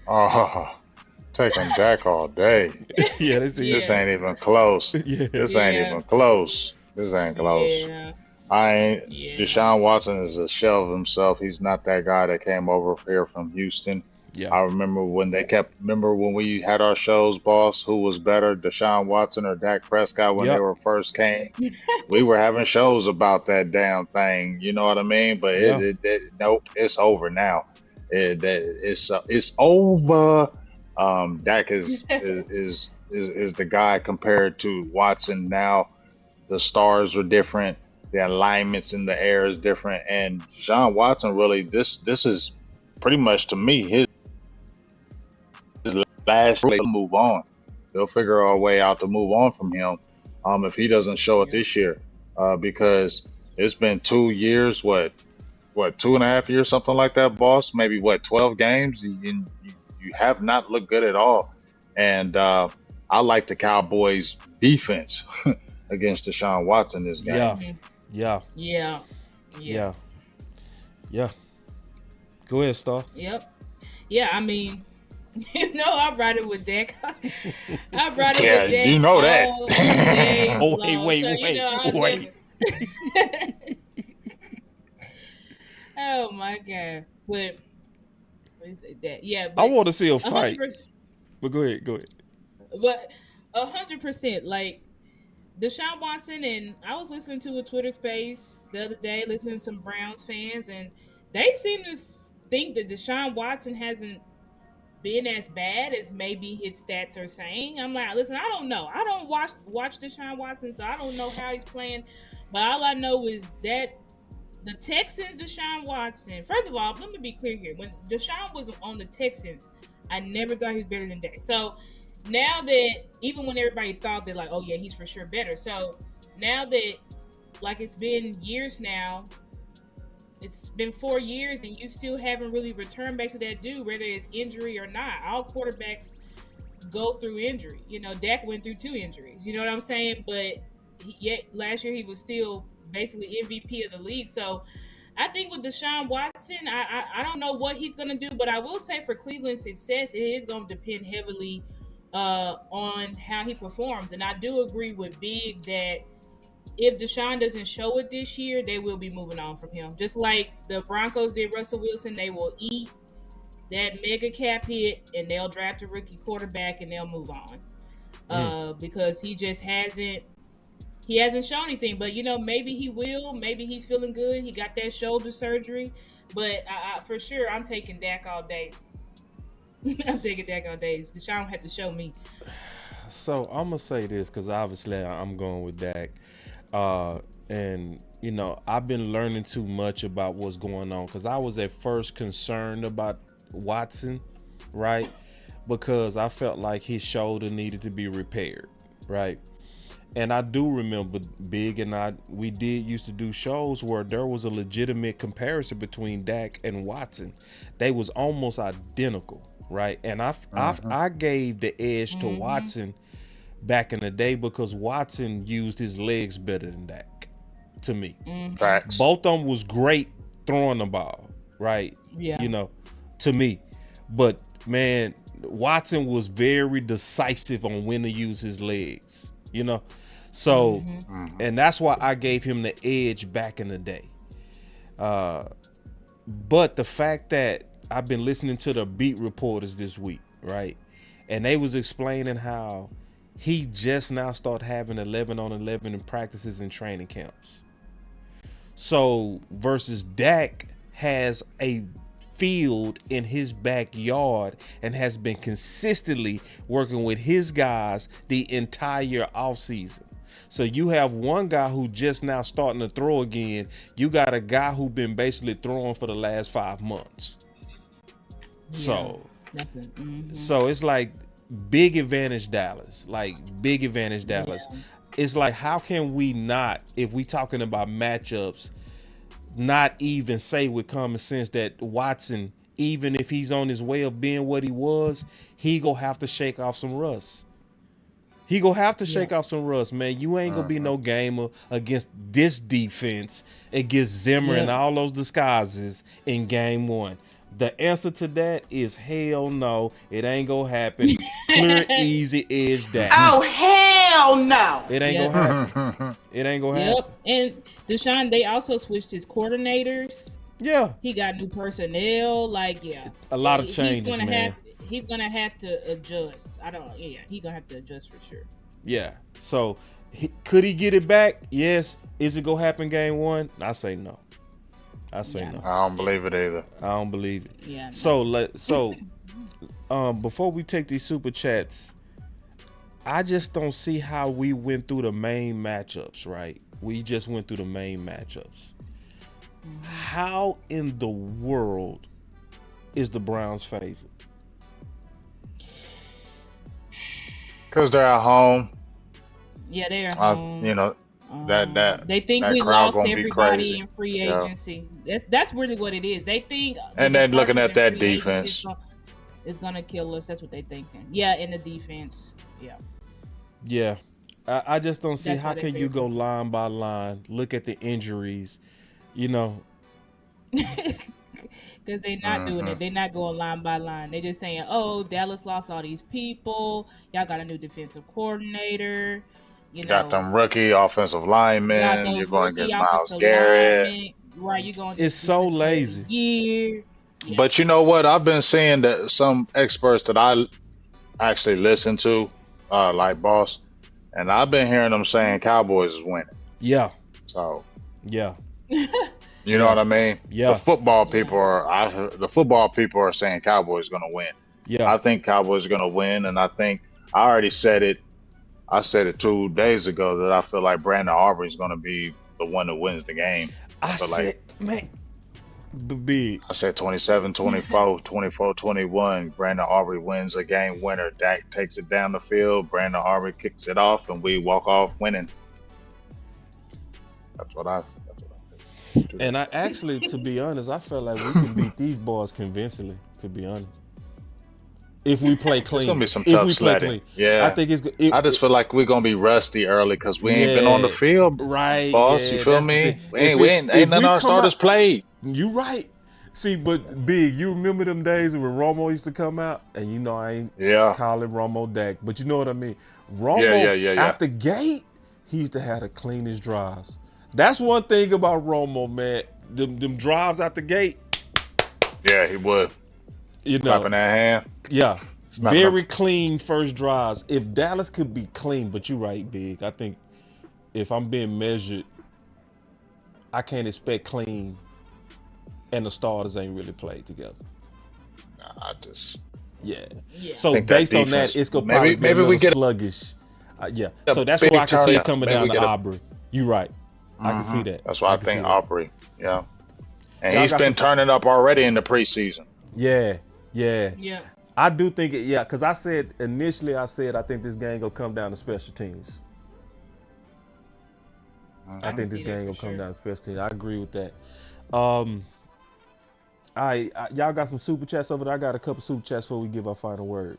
Oh, taking Dak all day. Yeah, This ain't even close. This ain't even close. This ain't close. Yeah. Deshaun Watson is a shell of himself. He's not that guy that came over here from Houston. Yeah. I remember when when we had our shows, boss, who was better, Deshaun Watson or Dak Prescott when they were first came. We were having shows about that damn thing. You know what I mean? But nope, it's over now. It's over. Dak is the guy compared to Watson now. The stars are different. The alignments in the air is different. And Deshaun Watson really, this is pretty much to me his last to move on. They'll figure a way out to move on from him if he doesn't show it this year. Because it's been 2 years, what 2.5 years, something like that, boss? Maybe 12 games? You have not looked good at all. And I like the Cowboys defense against Deshaun Watson this game. Yeah. Go ahead, Star. Yep. Yeah, I mean, I brought it with Dak. I brought it with Dak. You know that. Wait. Oh my God. But that. Yeah. I want to see a fight. But go ahead. But 100%, like Deshaun Watson, and I was listening to a Twitter space the other day, listening to some Browns fans, and they seem to think that Deshaun Watson hasn't been as bad as maybe his stats are saying. I'm like, listen, I don't know. I don't watch Deshaun Watson, so I don't know how he's playing. But all I know is that the Texans, Deshaun Watson. First of all, let me be clear here. When Deshaun was on the Texans, I never thought he was better than Dak. So now that, even when everybody thought that, like, oh yeah, he's for sure better. So now that, like, it's been years now, it's been 4 years, and you still haven't really returned back to that dude, whether it's injury or not. All quarterbacks go through injury. Dak went through 2 injuries. You know what I'm saying? But yet last year he was still basically MVP of the league. So I think with Deshaun Watson, I don't know what he's going to do, but I will say for Cleveland's success, it is going to depend heavily on how he performs. And I do agree with Big that if Deshaun doesn't show it this year, they will be moving on from him. Just like the Broncos did Russell Wilson, they will eat that mega cap hit and they'll draft a rookie quarterback and they'll move on. Because he just hasn't shown anything. But, maybe he will. Maybe he's feeling good. He got that shoulder surgery. But for sure, I'm taking Dak all day. Deshaun had to show me. So I'm going to say this because obviously I'm going with Dak. And, I've been learning too much about what's going on because I was at first concerned about Watson, right? Because I felt like his shoulder needed to be repaired, right? And I do remember Big and we did used to do shows where there was a legitimate comparison between Dak and Watson. They was almost identical, right? And I gave the edge to Watson back in the day because Watson used his legs better than Dak, to me. Facts. Both of them was great throwing the ball, right? Yeah. To me. But, man, Watson was very decisive on when to use his legs, So, and that's why I gave him the edge back in the day. But the fact that I've been listening to the beat reporters this week, right? And they was explaining how he just now started having 11-on-11 in practices and training camps. So versus Dak has a field in his backyard and has been consistently working with his guys the entire offseason. So you have one guy who just now starting to throw again. You got a guy who been basically throwing for the last 5 months. Yeah, So that's it. so it's like big advantage Dallas. Like big advantage Dallas. Yeah. It's like how can we not, if we talking about matchups, not even say with common sense that Watson, even if he's on his way of being what he was, he gonna have to shake off some rust. He gonna have to Yeah. shake off some rust, man. You ain't gonna be Mhm. no gamer against this defense, against Zimmer and Yep. all those disguises in game one. The answer to that is hell no. It ain't gonna happen. Clear, easy is that. Oh, hell no. It ain't Yep. gonna happen. It ain't gonna happen. Yep. And Deshaun, they also switched his coordinators. Yeah, He got new personnel. Like, yeah, a lot of He's changes, gonna man. he's gonna have to adjust. He's gonna have to adjust for sure. Yeah. So could he get it back? Yes. Is it gonna happen game one? I say no. I say Yeah. no. I don't believe it either. I don't believe it. Yeah. No. So before we take these super chats, I just don't see how we went through the main matchups, right? We just went through the main matchups. How in the world is the Browns favorite? Because they're at home. Yeah, they're home. You know, that they think that we crowd lost gonna be everybody crazy. in free Yeah. agency. That's really what it is. They think And the they're looking departures at in that free agency defense. is gonna kill us. That's what they thinking. Yeah, in the defense. Yeah. Yeah. I just don't see That's how why they can you favorite. go line by line, look at the injuries, you know. Because they're not doing it. They're not going line by line. They're just saying, "Oh, Dallas lost all these people. Y'all got a new defensive coordinator. You got know, them rookie offensive got linemen. You're those going rookie against Miles offensive Garrett. linemen. Right? You're going. It's so lazy. Year. Yeah. But you know what? I've been seeing that some experts that I actually listen to, like Boss, and I've been hearing them saying Cowboys is winning. Yeah. So Yeah. you know what I mean? Yeah. The football people are saying Cowboys going to win. Yeah. I think Cowboys are going to win, and I think I already said it. I said it 2 days ago that I feel like Brandon Aubrey is going to be the one that wins the game. I But said, man, big. I said 27-24, 24-21. Brandon Aubrey wins a game winner. Dak takes it down the field. Brandon Aubrey kicks it off, and we walk off winning. That's what I think. And I actually, to be honest, I felt like we can beat these boys convincingly, to be honest. If we play clean. It's gonna be some if tough we play sledding. clean. Yeah, I think it's I just feel like we're gonna be rusty early because we ain't been on the Yeah. field, Right. boss. yeah, You feel that's the me? thing. We If ain't if none we of our come starters out- played. You right. See, but big, you remember them days when Romo used to come out, and you know I ain't Yeah, calling Romo Dak, but you know what I mean. Romo Yeah. out the gate, he used to have the cleanest drives. That's one thing about Romo, man. Them drives out the gate, yeah, he would. you know. Clapping that hand. Yeah. Snapping Very clean first drives. If Dallas could be clean, but you're right, big. I think if I'm being measured, I can't expect clean and the starters ain't really played together. I just Yeah. Yeah. So think that based on that, defense- it's gonna maybe- probably be maybe a we little get a- sluggish. Yeah. a So that's big where I can see turn- it coming maybe down we to get a- Aubrey. You right. I can see that. That's why I can think see that. Aubrey. Yeah, and Y'all he's got been some- turning up already in the preseason. Yeah. Yeah. Yeah. I do think it. Yeah, because I said initially, I think this game gonna come down to special teams. I can think see this that game for gonna come sure. down to special teams. I agree with that. Y'all got some super chats over there. I got a couple super chats before we give our final word.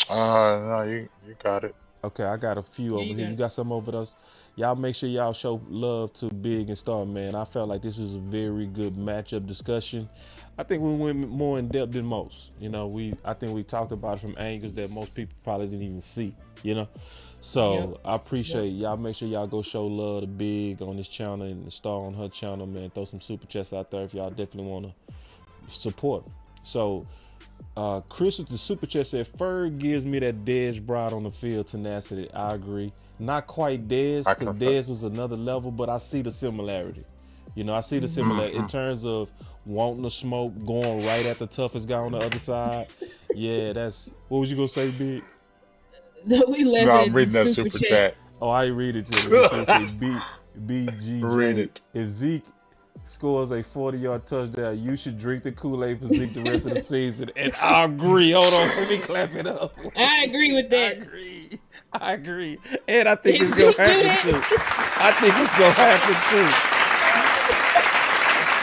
No, you got it. Okay, I got a few Yeah, over you here. got You it. got some over those? Y'all make sure y'all show love to Big and Star, man. I felt like this was a very good matchup discussion. I think we went more in depth than most. You know, I think we talked about it from angles that most people probably didn't even see, you know? So Yep. I appreciate y'all. Make sure y'all go show love to Big on his channel and Star on her channel, man. Throw some super chats out there if y'all definitely want to support. So Chris with the super chat said, Ferg gives me that Dez Brought on the field tenacity. I agree. Not quite Dez, I because concur. Dez was another level, but I see the similarity. You know, I see the similarity in terms of wanting to smoke, going right at the toughest guy on the other side. Yeah, that's what was you gonna say, Big? We left No, it I'm in reading the that super super chat. chat. Oh, I read it to you. It says BGJ. Read it. If Zeke scores a 40-yard touchdown, you should drink the Kool-Aid for Zeke the rest of the season. And I agree. Hold on, let me clap it up. I agree with that. I agree. And I think Did it's gonna Zeke do happen that? too. I think it's gonna happen too.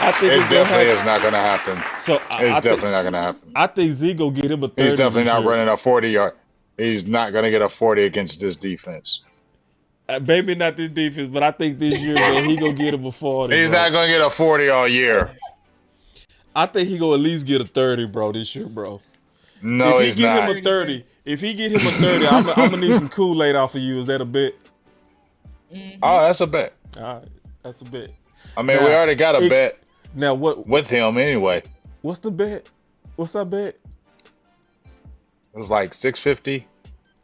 I think It it's gonna definitely happen. is not going to happen. So It's definitely not going to happen. I think Zeke gonna get him a 30. He's definitely this not year. running a 40-yard. He's not going to get a 40 against this defense. Maybe not this defense, but I think this year, man, he gonna get him a 40. He's bro. not going to get a 40 all year. I think he gonna at least get a 30, bro, this year, bro. No, if he's he get not. him a 30, if he get him a 30, I'm gonna need some Kool-Aid off of you. Is that a bet? Oh, that's a bet. All right, that's a bet. I mean, Now, we already got a bet Now what? with him anyway. What's the bet? What's that bet? It was like 650.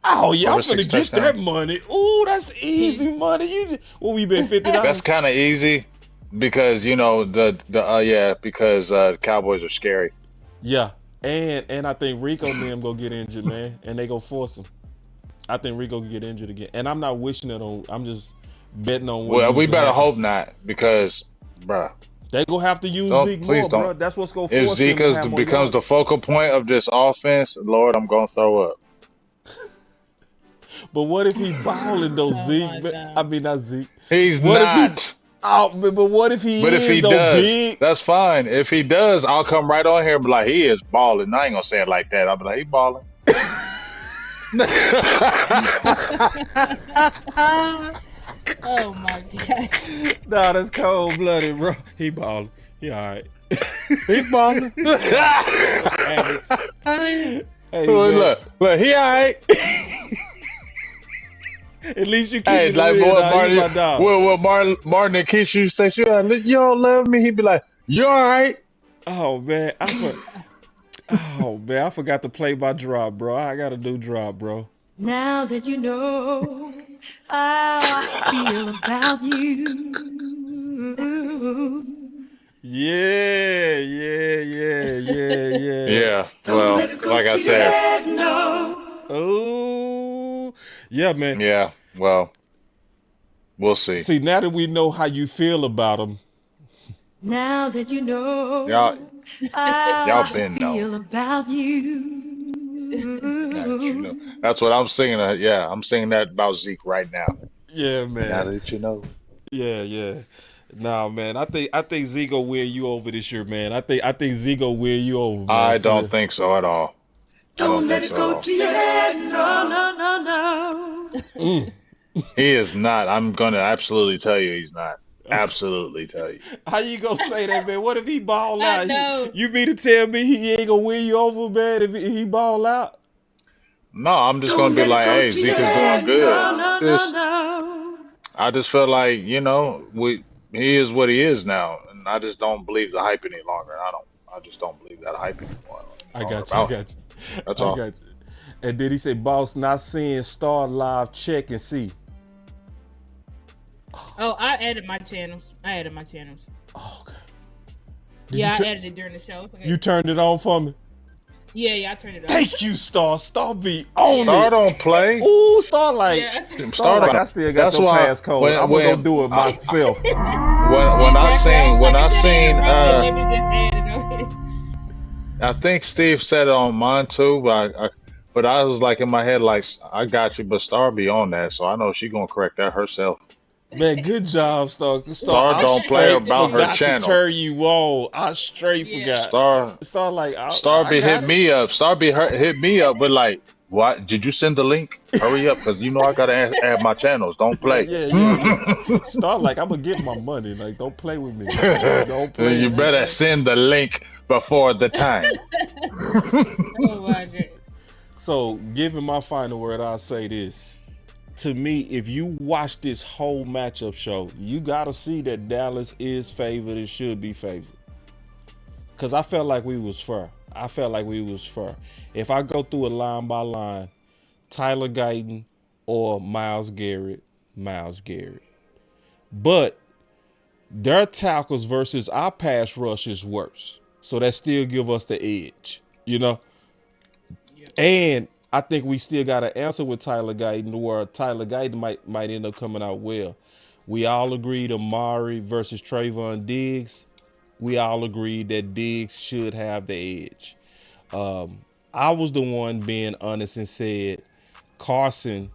Oh yeah, I'm Over finna 6 get that touchdowns. money. Ooh, that's easy money. You just, what we bet $50? That's kind of easy because because the Cowboys are scary. Yeah, and I think Rico and them go get injured, man, and they go force him. I think Rico can get injured again, and I'm not wishing it on. I'm just betting on. Well, we better happens. hope not because, bruh, They gonna have to use Don't- Zeke please more, don't. bro. That's what's gonna if force Zeke him to have more becomes the yards. focal point of this offense, Lord, I'm gonna throw up. But what if he balling though, Oh Zeke? my God. I mean, not Zeke. He's What if he- not. Oh, but what if he But is if he though, does, big? that's fine. If he does, I'll come right on here and be like, he is balling. I ain't gonna say it like that. I'll be like, he balling. Oh my God. Nah, that's cold blooded, bro. He balling. He all right. He balling. Hey, Look, he all right. at least you keep Hey, it like real, boy, dog. You my dog. Martin and Keisha say, you don't love me. He'd be like, you all right? Oh man, I forgot to play my drop, bro. I gotta do drop, bro. Now that you know how I feel about you. Yeah. Yeah. Well, like I said, Oh, yeah, man. yeah. Well, we'll see. See, now that we know how you feel about him, Now that you know Y'all how I been feel know. about you. That's what I'm singing. Yeah, I'm singing that about Zeke right now. yeah, Now man. that you know. Yeah. Nah, man. I think Zeke will win you over this year, man. I think Zeke will win you over. Man, I for don't real. think so at all. Don't let think it so at go all. to your head. No. He is not. I'm going to absolutely tell you he's not. Absolutely tell you. How you gonna say that, man? What if he ball I out? know. You mean to tell me he ain't gonna win you over, man? If he ball out? No, I'm just going to be like, hey, Zeke is doing good. I just feel like, he is what he is now. And I just don't believe the hype any longer. I just don't believe that hype anymore. I got About you. him. That's I all. got you. And did he say, boss, not seeing Star Live, check and see? Oh, I added my channels. Oh, okay. Yeah, you I added it during the show. It's okay. You turned it on for me. Yeah, I turned it on. Thank you, Star. Star be on Star it. don't play. Ooh, Starlight. Yeah, I turned it Starlight, Star- I still got That's your why passcode. when- I'm gonna when- go do it myself. When I think Steve said it on mine too, but I was like in my head like, I got you, but Star be on that, so I know she gonna correct that herself. Man, good job, Star. Star I don't play straight about her forgot channel. to turn you on. I straight forgot. Star Like be hit me up. Star be hit me up, but like, what? Did you send the link? Hurry up, because you know I gotta add my channels. Don't play. Yeah. Star like, I'm gonna get my money. Like, don't play with me. Don't play. You better send the link before the time. Oh my God. So, given my final word, I'll say this. To me, if you watch this whole matchup show, you gotta see that Dallas is favored and should be favored. Cause I felt like we was fair. If I go through it line by line, Tyler Guyton or Myles Garrett. But their tackles versus our pass rush is worse. So that still give us the edge, And I think we still got to answer with Tyler Guyton, where Tyler Guyton might end up coming out well. We all agreed Amari versus Trayvon Diggs. We all agreed that Diggs should have the edge. I was the one being honest and said Carson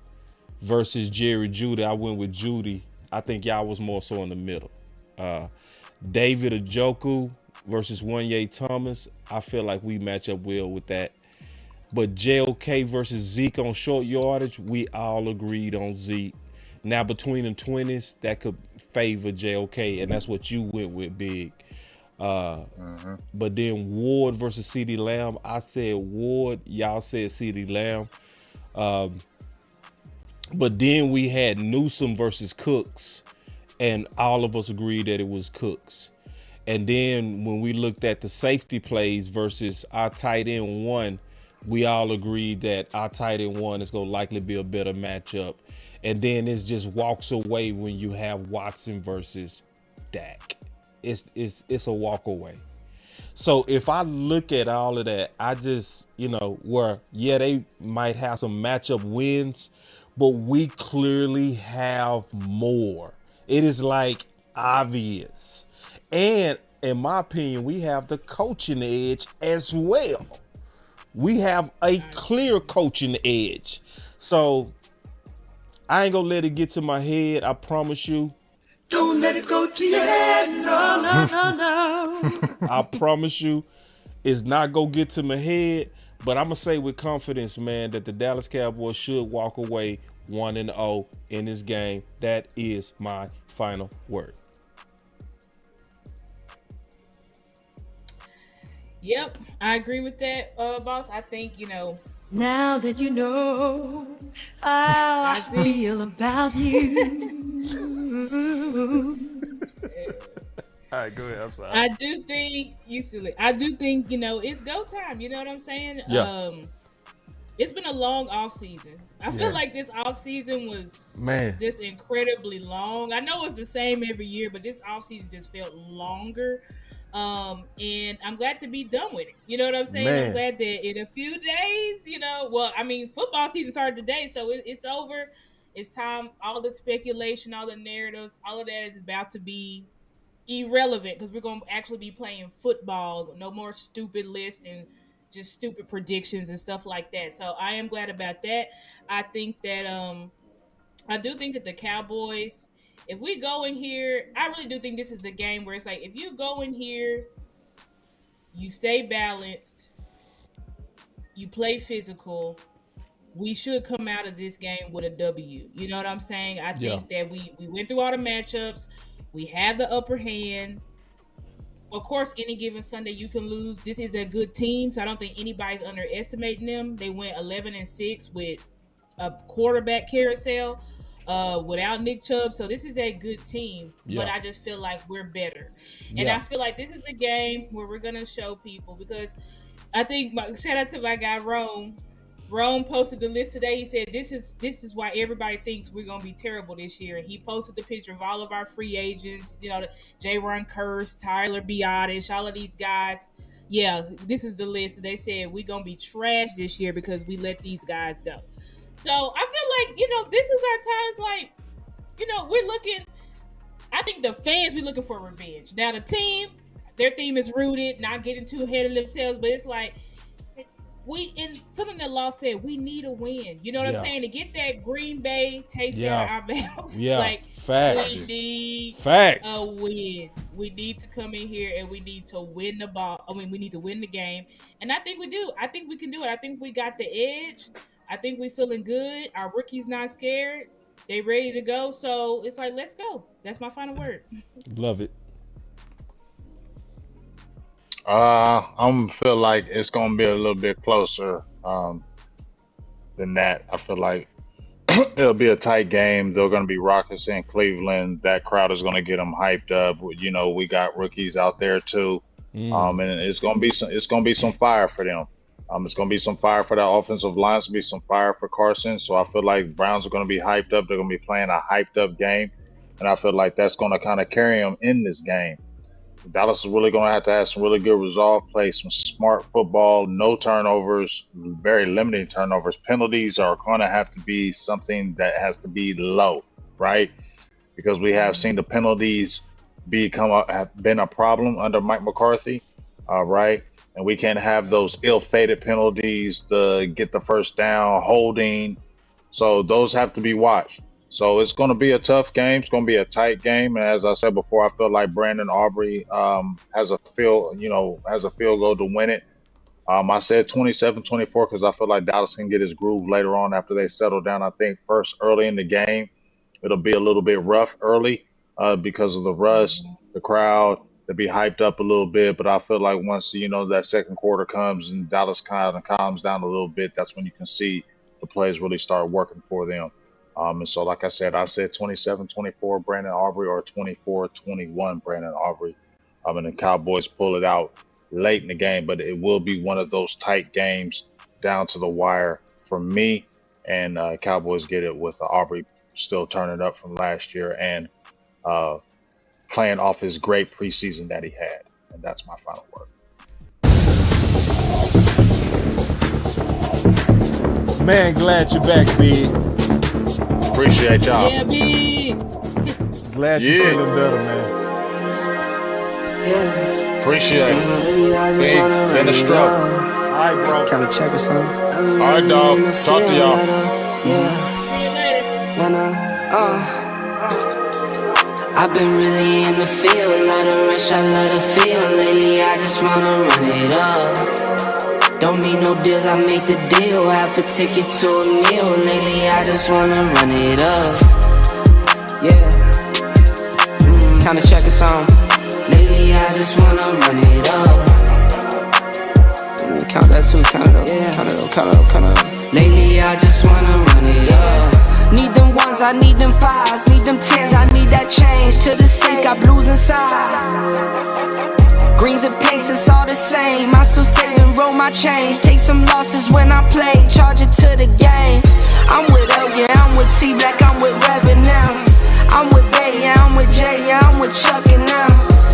versus Jerry Jeudy. I went with Jeudy. I think y'all was more so in the middle. David Njoku versus Wanye Thomas. I feel like we match up well with that. But JOK versus Zeke on short yardage, we all agreed on Zeke. Now between the 20s, that could favor JOK, and that's what you went with, Big. But then Ward versus CeeDee Lamb, I said Ward, y'all said CeeDee Lamb. But then we had Newsom versus Cooks, and all of us agreed that it was Cooks. And then when we looked at the safety plays versus our tight end one, we all agreed that our tight end one is going to likely be a better matchup. And then it just walks away when you have Watson versus Dak. It's a walk away. So if I look at all of that, I just, where, yeah, they might have some matchup wins, but we clearly have more. It is like obvious. And in my opinion, we have the coaching edge as well. We have a clear coaching edge. So I ain't gonna let it get to my head. I promise you. Don't let it go to your head. No, no, no, no. I promise you it's not gonna get to my head. But I'm gonna say with confidence, man, that the Dallas Cowboys should walk away 1-0 in this game. That is my final word. Yep, I agree with that, boss. I think, Now that you know how I feel about you. All right, go ahead. I'm sorry. I do think it's go time. You know what I'm saying? Yeah. It's been a long off season. I feel like this off season was just incredibly long. I know it's the same every year, but this off season just felt longer. And I'm glad to be done with it. You know what I'm saying? I'm glad that in a few days, football season started today, so it's over. It's time. All the speculation, all the narratives, all of that is about to be irrelevant because we're going to actually be playing football. No more stupid lists and just stupid predictions and stuff like that. So I am glad about that. I think that I do think that the Cowboys, if we go in here, I really do think this is the game where it's like, if you go in here, you stay balanced, you play physical, we should come out of this game with a W. You know what I'm saying? I think that we went through all the matchups. We have the upper hand. Of course, any given Sunday you can lose. This is a good team, so I don't think anybody's underestimating them. They went 11-6 with a quarterback carousel without Nick Chubb, so this is a good team. But I just feel like we're better, and I feel like this is a game where we're gonna show people, because I think shout out to my guy Rome. Rome posted the list today. He said, this is why everybody thinks we're going to be terrible this year. And he posted the picture of all of our free agents, J-Ron Curse, Tyler Biotish, all of these guys. Yeah, this is the list. They said we're going to be trash this year because we let these guys go. So I feel like, this is our time. It's like, we're looking, I think the fans, we're looking for revenge. Now the team, their theme is rooted, not getting too ahead of themselves, but it's like, in something that Law said, we need a win. You know what I'm saying? To get that Green Bay taste out of our mouth. Yeah. Like, facts. We need facts. A win. We need to come in here and we need to win the ball. We need to win the game. And I think we do. I think we can do it. I think we got the edge. I think we're feeling good. Our rookie's not scared. They ready to go. So it's like, let's go. That's my final word. Love it. I'm feel like it's gonna be a little bit closer than that. I feel like it'll be a tight game. They're gonna be raucous in Cleveland. That crowd is gonna get them hyped up. We got rookies out there too, and it's gonna be some fire for them. It's gonna be some fire for that offensive line. It's gonna be some fire for Carson. So I feel like Browns are gonna be hyped up. They're gonna be playing a hyped up game, and I feel like that's gonna kind of carry them in this game. Dallas is really going to have some really good resolve, play some smart football, no turnovers, very limited turnovers. Penalties are going to have to be something that has to be low, right? because we have seen the penalties have been a problem under Mike McCarthy, right? And we can't have those ill-fated penalties to get the first down, holding. So those have to be watched. So it's going to be a tough game. It's going to be a tight game. And as I said before, I feel like Brandon Aubrey has a field goal to win it. I said 27-24 because I feel like Dallas can get his groove later on after they settle down. I think first early in the game, it'll be a little bit rough early because of the rust, the crowd. They'll be hyped up a little bit. But I feel like once, that second quarter comes and Dallas kind of calms down a little bit, that's when you can see the plays really start working for them. And so, like I said 27-24 Brandon Aubrey or 24-21 Brandon Aubrey. And the Cowboys pull it out late in the game, but it will be one of those tight games down to the wire for me. And Cowboys get it with Aubrey still turning up from last year and playing off his great preseason that he had. And that's my final word. Man, glad you're back, B. Appreciate y'all. Yeah, B. Glad you're feeling better, man. Appreciate it. See, been a struggle. All right, bro. Kinda check or something. All right, dog. Talk to y'all. I've been really in the field, love the rush, I love the feel. Lately I just wanna run it up. Don't need no deals, I make the deal. Half a ticket to a meal. Lately I just wanna run it up. Yeah. Kinda check or something. Lately I just wanna run it up. Count that too, count it up, count it up, count it up, count it up. Lately I just wanna run it up. Need them ones, I need them fives, need them tens, I need that change. To the safe, got blues inside. Greens and pinks, it's all the same. I still save and roll my change. Take some losses when I play, charge it to the game. I'm with L, yeah, I'm with T Black, I'm with Revan now. I'm with Bay, yeah, I'm with Jay, yeah, I'm with Chuck and now.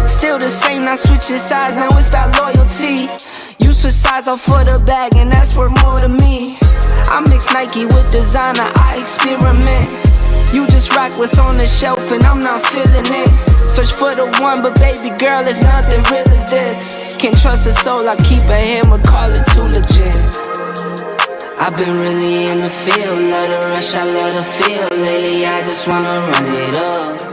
Still the same, not switching sides, now it's about loyalty. You switch sides off for the bag, and that's worth more to me. I mix Nike with designer, I experiment. You just rock what's on the shelf, and I'm not feeling it. Search for the one, but baby girl, it's nothing real as this. Can't trust a soul, I keep a hammer, call it too legit. I've been really in the field, love the rush, I love the feel. Lately I just wanna run it up.